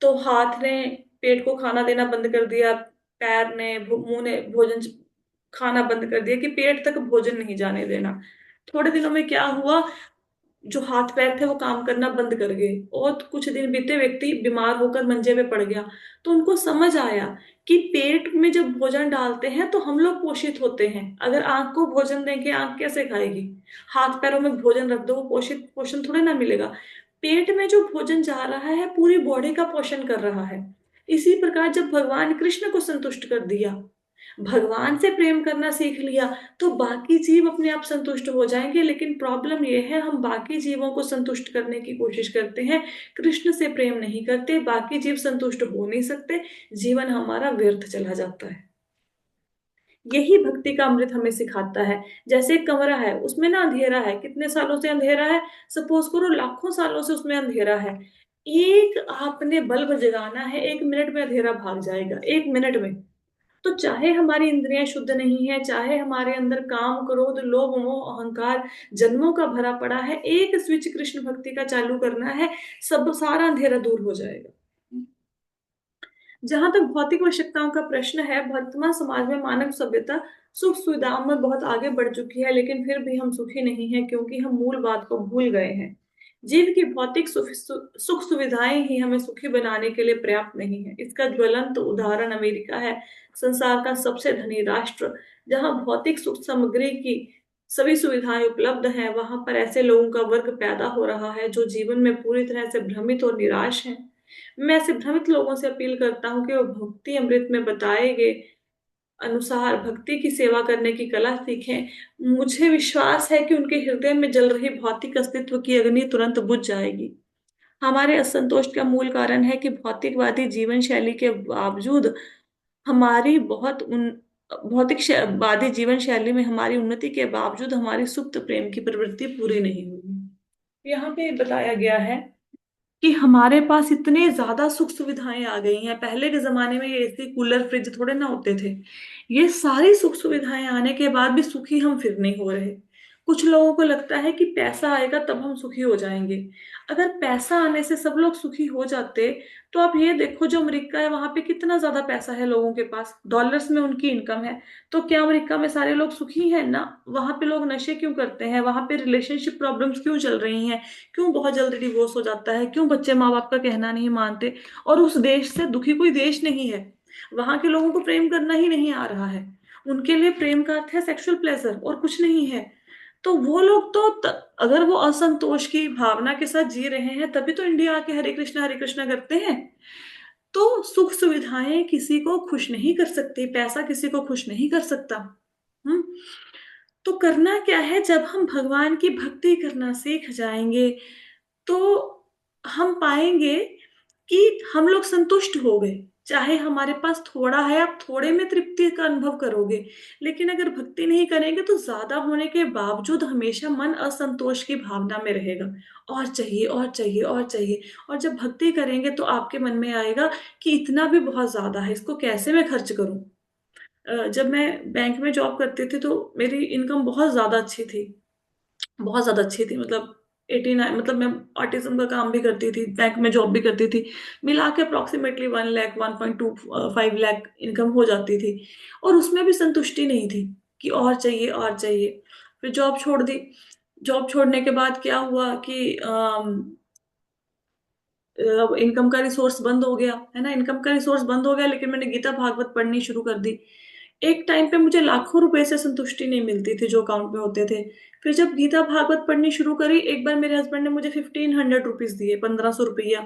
तो हाथ ने पेट को खाना देना बंद कर दिया, पैर ने मुंह ने भोजन खाना बंद कर दिया कि पेट तक भोजन नहीं जाने देना। थोड़े दिनों में क्या हुआ, जो हाथ पैर थे वो काम करना बंद कर गए, और कुछ दिन बीते व्यक्ति बीमार होकर मंजे पे पड़ गया। तो उनको समझ आया कि पेट में जब भोजन डालते हैं तो हम लोग पोषित होते हैं। अगर आंख को भोजन देंगे, आंख कैसे खाएगी? हाथ पैरों में भोजन रख दो, वो पोषित पोषण थोड़े ना मिलेगा। पेट में जो भोजन जा रहा है पूरी बॉडी का पोषण कर रहा है। इसी प्रकार जब भगवान कृष्ण को संतुष्ट कर दिया, भगवान से प्रेम करना सीख लिया, तो बाकी जीव अपने आप संतुष्ट हो जाएंगे। लेकिन प्रॉब्लम यह है, हम बाकी जीवों को संतुष्ट करने की कोशिश करते हैं, कृष्ण से प्रेम नहीं करते, बाकी जीव संतुष्ट हो नहीं सकते, जीवन हमारा व्यर्थ चला जाता है। यही भक्ति का अमृत हमें सिखाता है। जैसे एक कमरा है, उसमें ना अंधेरा है, कितने सालों से अंधेरा है, सपोज करो लाखों सालों से उसमें अंधेरा है। एक आपने बल्ब जगाना है, 1 मिनट में अंधेरा भाग जाएगा, 1 मिनट में। तो चाहे हमारी इंद्रियां शुद्ध नहीं है, चाहे हमारे अंदर काम क्रोध लोभ मोह अहंकार जन्मों का भरा पड़ा है, एक स्विच कृष्ण भक्ति का चालू करना है, सब सारा अंधेरा दूर हो जाएगा। जहां तक भौतिक आवश्यकताओं का प्रश्न है, वर्तमान समाज में मानव सभ्यता सुख सुविधाओं में बहुत आगे बढ़ चुकी है, लेकिन फिर भी हम सुखी नहीं हैं क्योंकि हम मूल बात को भूल गए हैं। जीव की भौतिक सुख सुविधाएं ही हमें सुखी बनाने के लिए पर्याप्त नहीं है। इसका ज्वलंत उदाहरण अमेरिका है, संसार का सबसे धनी राष्ट्र। जहां भौतिक सुख सामग्री की सभी सुविधाएं उपलब्ध हैं, वहां पर ऐसे लोगों का वर्ग पैदा हो रहा है जो जीवन में पूरी तरह से भ्रमित और निराश हैं। मैं ऐसे भ्रमित लोगों से अपील करता हूँ कि वो भक्ति अमृत में बताए गए अनुसार भक्ति की सेवा करने की कला सीखें। मुझे विश्वास है कि उनके हृदय में जल रही भौतिक अस्तित्व की अग्नि तुरंत बुझ जाएगी। हमारे असंतोष का मूल कारण है कि भौतिकवादी जीवन शैली के बावजूद हमारी बहुत उन वादी जीवन शैली में हमारी उन्नति के बावजूद हमारी सुप्त प्रेम की प्रवृत्ति पूरी नहीं हुई। यहाँ पे बताया गया है कि हमारे पास इतने ज्यादा सुख सुविधाएं आ गई हैं। पहले के जमाने में ये एसी कूलर फ्रिज थोड़े ना होते थे। ये सारी सुख सुविधाएं आने के बाद भी सुखी हम फिर नहीं हो रहे। कुछ लोगों को लगता है कि पैसा आएगा तब हम सुखी हो जाएंगे। अगर पैसा आने से सब लोग सुखी हो जाते, तो आप ये देखो जो अमेरिका है वहां पे कितना ज्यादा पैसा है लोगों के पास, डॉलर्स में उनकी इनकम है। तो क्या अमेरिका में सारे लोग सुखी हैं? ना। वहां पे लोग नशे क्यों करते हैं? वहां पे रिलेशनशिप प्रॉब्लम्स क्यों चल रही हैं? क्यों बहुत जल्दी डिवोर्स हो जाता है? क्यों बच्चे माँ बाप का कहना नहीं मानते? और उस देश से दुखी कोई देश नहीं है। वहां के लोगों को प्रेम करना ही नहीं आ रहा है। उनके लिए प्रेम का अर्थ है सेक्सुअल प्लेजर और कुछ नहीं है। तो वो लोग तो अगर वो असंतोष की भावना के साथ जी रहे हैं तभी तो इंडिया आके हरे कृष्णा करते हैं। तो सुख सुविधाएं किसी को खुश नहीं कर सकती, पैसा किसी को खुश नहीं कर सकता। हम्म। तो करना क्या है, जब हम भगवान की भक्ति करना सीख जाएंगे तो हम पाएंगे कि हम लोग संतुष्ट हो गए। चाहे हमारे पास थोड़ा है, आप थोड़े में तृप्ति का अनुभव करोगे। लेकिन अगर भक्ति नहीं करेंगे तो ज्यादा होने के बावजूद हमेशा मन असंतोष की भावना में रहेगा। और चाहिए और चाहिए और चाहिए। और जब भक्ति करेंगे तो आपके मन में आएगा कि इतना भी बहुत ज्यादा है, इसको कैसे मैं खर्च करूं। जब मैं बैंक में जॉब करती थी तो मेरी इनकम बहुत ज्यादा अच्छी थी। बहुत ज्यादा अच्छी थी, मतलब 89, मतलब मैं आर्टिज्म का काम भी करती थी, बैंक में जॉब भी करती थी। मिला के अप्रोक्सीमेटली 1 लाख 1.25 लाख इनकम हो जाती थी। और उसमें भी संतुष्टि नहीं थी कि और चाहिए और चाहिए। फिर जॉब छोड़ दी। जॉब छोड़ने के बाद क्या हुआ कि इनकम का रिसोर्स बंद हो गया, है ना, इनकम का रिसोर्स बंद हो गया, लेकिन मैंने गीता भागवत पढ़नी शुरू कर दी। एक टाइम पे मुझे लाखों रुपए से संतुष्टि नहीं मिलती थी जो अकाउंट में होते थे। फिर जब गीता भागवत पढ़नी शुरू करी, एक बार मेरे हस्बैंड ने मुझे 1,500 रुपीज दिए, 1,500 रुपया।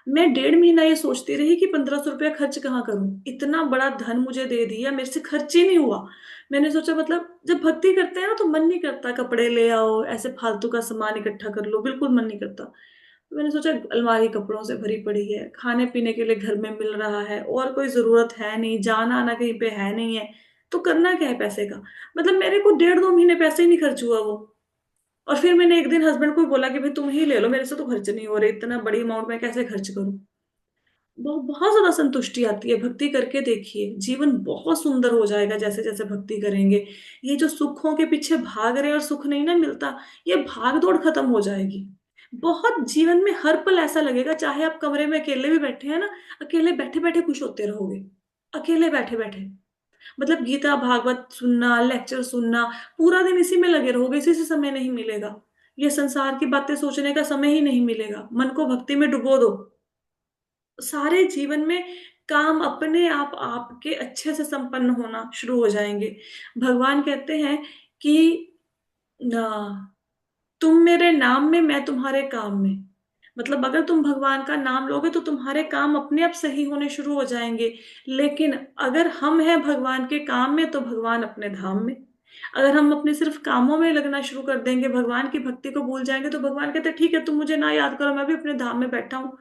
मैं 1.5 महीना ये सोचती रही कि 1,500 रुपया खर्च कहाँ करूं, इतना बड़ा धन मुझे दे दिया, मेरे से खर्च ही नहीं हुआ। मैंने सोचा, मतलब जब भक्ति करते हैं ना तो मन नहीं करता कपड़े ले आओ, ऐसे फालतू का सामान इकट्ठा कर लो, बिल्कुल मन नहीं करता। मैंने सोचा अलमारी कपड़ों से भरी पड़ी है, खाने पीने के लिए घर में मिल रहा है, और कोई जरूरत है नहीं, जाना आना कहीं पे है नहीं है, तो करना क्या है पैसे का। मतलब मेरे को 1.5 2 महीने पैसे ही नहीं खर्च हुआ वो। और फिर मैंने एक दिन हस्बैंड को बोला कि भाई तुम ही ले लो, मेरे से तो खर्च नहीं हो रहे, इतना बड़ी अमाउंट में कैसे खर्च करूं। बहुत ज्यादा संतुष्टि आती है, भक्ति करके देखिए, जीवन बहुत सुंदर हो जाएगा जैसे जैसे भक्ति करेंगे। ये जो सुखों के पीछे भाग रहे और सुख नहीं ना मिलता, ये भाग दौड़ खत्म हो जाएगी। बहुत जीवन में हर पल ऐसा लगेगा, चाहे आप कमरे में अकेले भी बैठे हैं ना, अकेले बैठे बैठे खुश होते रहोगे। अकेले बैठे बैठे, मतलब गीता भागवत सुनना, लेक्चर सुनना, पूरा दिन इसी में लगे रहोगे, इसी से समय नहीं मिलेगा। ये संसार की बातें सोचने का समय ही नहीं मिलेगा, मन को भक्ति में डुबो दो। सारे जीवन में काम अपने आप आपके अच्छे से संपन्न होना शुरू हो जाएंगे। भगवान कहते हैं कि ना, तुम मेरे नाम में, मैं तुम्हारे काम में। मतलब अगर तुम भगवान का नाम लोगे तो तुम्हारे काम अपने आप सही होने शुरू हो जाएंगे। लेकिन अगर हम हैं भगवान के काम में तो भगवान अपने धाम में। अगर हम अपने सिर्फ कामों में लगना शुरू कर देंगे, भगवान की भक्ति को भूल जाएंगे, तो भगवान कहते हैं ठीक है, तुम मुझे ना याद करो, मैं भी अपने धाम में बैठा हूँ।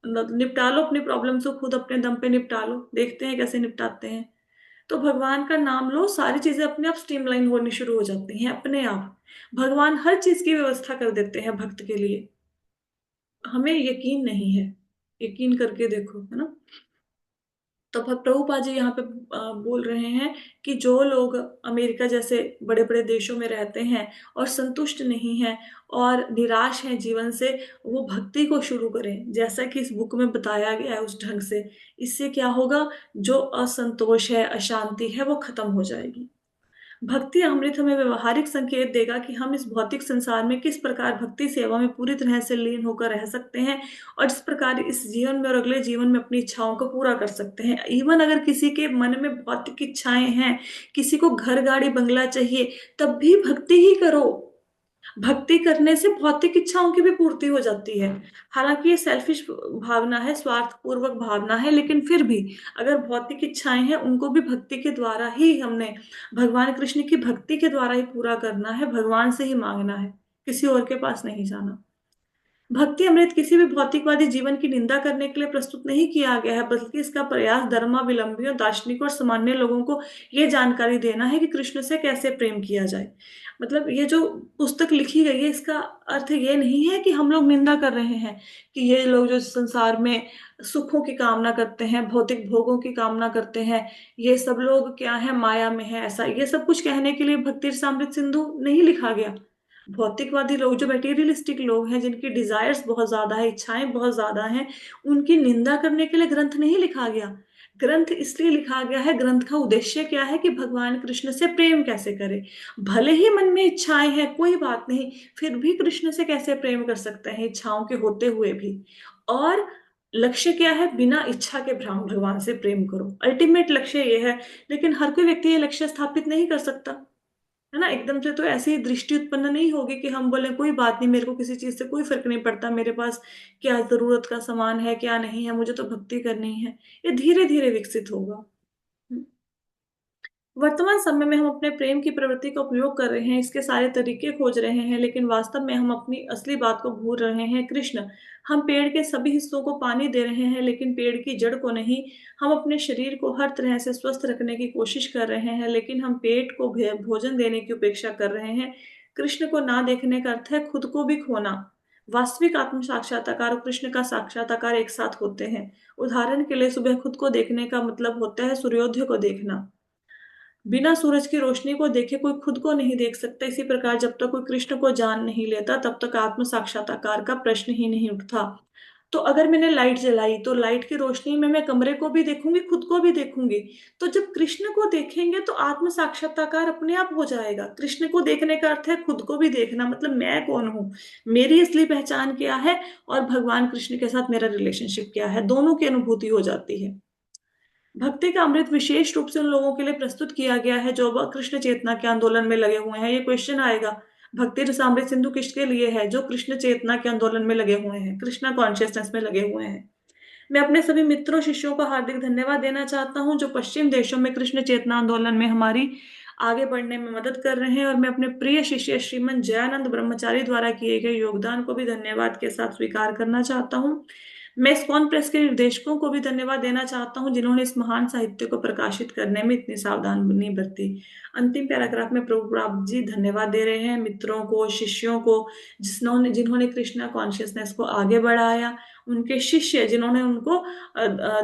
निपटा लो अपनी प्रॉब्लम को, खुद अपने दम पे निपटा लो, देखते हैं कैसे निपटाते हैं। तो भगवान का नाम लो, सारी चीजें अपने आप स्ट्रीमलाइन होनी शुरू हो जाती हैं अपने आप। भगवान हर चीज की व्यवस्था कर देते हैं भक्त के लिए। हमें यकीन नहीं है, यकीन करके देखो, है ना। तो प्रभुपा जी यहाँ पे बोल रहे हैं कि जो लोग अमेरिका जैसे बड़े बड़े देशों में रहते हैं और संतुष्ट नहीं हैं और निराश हैं जीवन से, वो भक्ति को शुरू करें जैसा कि इस बुक में बताया गया है उस ढंग से। इससे क्या होगा, जो असंतोष है, अशांति है, वो खत्म हो जाएगी। भक्ति अमृत हमें व्यवहारिक संकेत देगा कि हम इस भौतिक संसार में किस प्रकार भक्ति सेवा में पूरी तरह से लीन होकर रह सकते हैं, और इस प्रकार इस जीवन में और अगले जीवन में अपनी इच्छाओं को पूरा कर सकते हैं। इवन अगर किसी के मन में भौतिक इच्छाएं हैं, किसी को घर गाड़ी बंगला चाहिए, तब भी भक्ति ही करो। भक्ति करने से भौतिक इच्छाओं की भी पूर्ति हो जाती है। हालांकि ये सेल्फिश भावना है, स्वार्थपूर्वक भावना है, लेकिन फिर भी अगर भौतिक इच्छाएं हैं उनको भी भक्ति के द्वारा ही हमने, भगवान कृष्ण की भक्ति के द्वारा ही पूरा करना है, भगवान से ही मांगना है, किसी और के पास नहीं जाना। भक्ति अमृत किसी भी भौतिकवादी जीवन की निंदा करने के लिए प्रस्तुत नहीं किया गया है, बल्कि इसका प्रयास धर्मावलंबियों, दार्शनिकों और सामान्य लोगों को ये जानकारी देना है कि कृष्ण से कैसे प्रेम किया जाए। मतलब ये जो पुस्तक लिखी गई है, इसका अर्थ ये नहीं है कि हम लोग निंदा कर रहे हैं कि ये लोग जो संसार में सुखों की कामना करते हैं, भौतिक भोगों की कामना करते हैं, ये सब लोग क्या है, माया में है, ऐसा ये सब कुछ कहने के लिए भक्ति रसामृत सिंधु नहीं लिखा गया। भौतिकवादी लोग, जो मटेरियलिस्टिक लोग हैं, जिनकी डिजायर्स बहुत ज्यादा है, इच्छाएं बहुत ज्यादा हैं, उनकी निंदा करने के लिए ग्रंथ नहीं लिखा गया। ग्रंथ इसलिए लिखा गया है, ग्रंथ का उद्देश्य क्या है कि भगवान कृष्ण से प्रेम कैसे करें। भले ही मन में इच्छाएं हैं, कोई बात नहीं, फिर भी कृष्ण से कैसे प्रेम कर सकते हैं इच्छाओं के होते हुए भी। और लक्ष्य क्या है, बिना इच्छा के भगवान से प्रेम करो, अल्टीमेट लक्ष्य ये है। लेकिन हर कोई व्यक्ति ये लक्ष्य स्थापित नहीं कर सकता, है ना। एकदम से तो ऐसी दृष्टि उत्पन्न नहीं होगी कि हम बोले कोई बात नहीं, मेरे को किसी चीज से कोई फर्क नहीं पड़ता, मेरे पास क्या जरूरत का सामान है क्या नहीं है, मुझे तो भक्ति करनी है। ये धीरे धीरे विकसित होगा। वर्तमान समय में हम अपने प्रेम की प्रवृत्ति का उपयोग कर रहे हैं, इसके सारे तरीके खोज रहे हैं, लेकिन वास्तव में हम अपनी असली बात को भूल रहे हैं। कृष्ण, हम पेड़ के सभी हिस्सों को पानी दे रहे हैं, लेकिन पेड़ की जड़ को नहीं। हम अपने शरीर को हर तरह से स्वस्थ रखने की कोशिश कर रहे हैं, लेकिन हम पेट को भोजन देने की उपेक्षा कर रहे हैं। कृष्ण को ना देखने का अर्थ है खुद को भी खोना। वास्तविक आत्म साक्षात्कार और कृष्ण का साक्षात्कार एक साथ होते हैं। उदाहरण के लिए, सुबह खुद को देखने का मतलब होता है सूर्योदय को देखना। बिना सूरज की रोशनी को देखे कोई खुद को नहीं देख सकता। इसी प्रकार जब तक कोई कृष्ण को जान नहीं लेता, तब तक आत्म साक्षात्कार का प्रश्न ही नहीं उठता। तो अगर मैंने लाइट जलाई, तो लाइट की रोशनी में मैं कमरे को भी देखूंगी, खुद को भी देखूंगी। तो जब कृष्ण को देखेंगे तो आत्म साक्षात्कार अपने आप हो जाएगा। कृष्ण को देखने का अर्थ है खुद को भी देखना, मतलब मैं कौन हूँ, मेरी असली पहचान क्या है, और भगवान कृष्ण के साथ मेरा रिलेशनशिप क्या है, दोनों की अनुभूति हो जाती है। भक्ति का अमृत विशेष रूप से उन लोगों के लिए प्रस्तुत किया गया है जो कृष्ण चेतना के आंदोलन में लगे हुए हैं। ये क्वेश्चन आएगा, भक्ति रसामृत सिंधु किसके लिए है? जो कृष्ण चेतना के आंदोलन में लगे हुए हैं, कृष्णा कॉन्शियसनेस में लगे हुए हैं। मैं अपने सभी मित्रों शिष्यों को हार्दिक धन्यवाद देना चाहता हूं, जो पश्चिम देशों में कृष्ण चेतना आंदोलन में हमारी आगे बढ़ने में मदद कर रहे हैं। और मैं अपने प्रिय शिष्य श्रीमन जयानंद ब्रह्मचारी द्वारा किए गए योगदान को भी धन्यवाद के साथ स्वीकार करना चाहता हूं। मैं इस्कॉन प्रेस के निर्देशकों को भी धन्यवाद देना चाहता हूं, जिन्होंने इस महान साहित्य को प्रकाशित करने में इतनी सावधानी बरती। अंतिम पैराग्राफ में प्रभुपाद जी धन्यवाद दे रहे हैं मित्रों को, शिष्यों को, जिन्होंने जिन्होंने कृष्णा कॉन्शियसनेस को आगे बढ़ाया, उनके शिष्य जिन्होंने उनको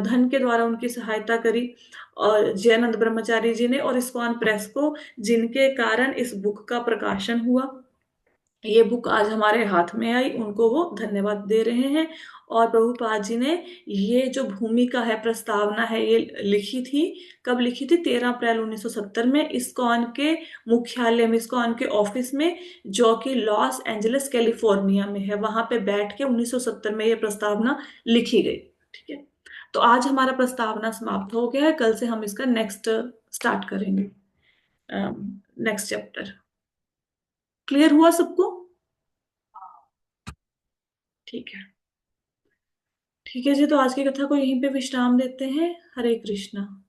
धन के द्वारा उनकी सहायता करी, और जयानंद ब्रह्मचारी जी ने, और इस्कॉन प्रेस को, जिनके कारण इस बुक का प्रकाशन हुआ, ये बुक आज हमारे हाथ में आई, उनको वो धन्यवाद दे रहे हैं। और प्रभुपाद जी ने ये जो भूमिका है, प्रस्तावना है, ये लिखी थी। कब लिखी थी? 13 अप्रैल 1970 में, इस्कॉन के मुख्यालय में, इस्कॉन के ऑफिस में, जो कि लॉस एंजलिस कैलिफोर्निया में है। वहां पे बैठ के 1970 में ये प्रस्तावना लिखी गई। ठीक है, तो आज हमारा प्रस्तावना समाप्त हो गया है। कल से हम इसका नेक्स्ट स्टार्ट करेंगे, नेक्स्ट चैप्टर। क्लियर हुआ सबको? ठीक है। ठीक है जी, तो आज की कथा को यहीं पे विश्राम देते हैं। हरे कृष्णा।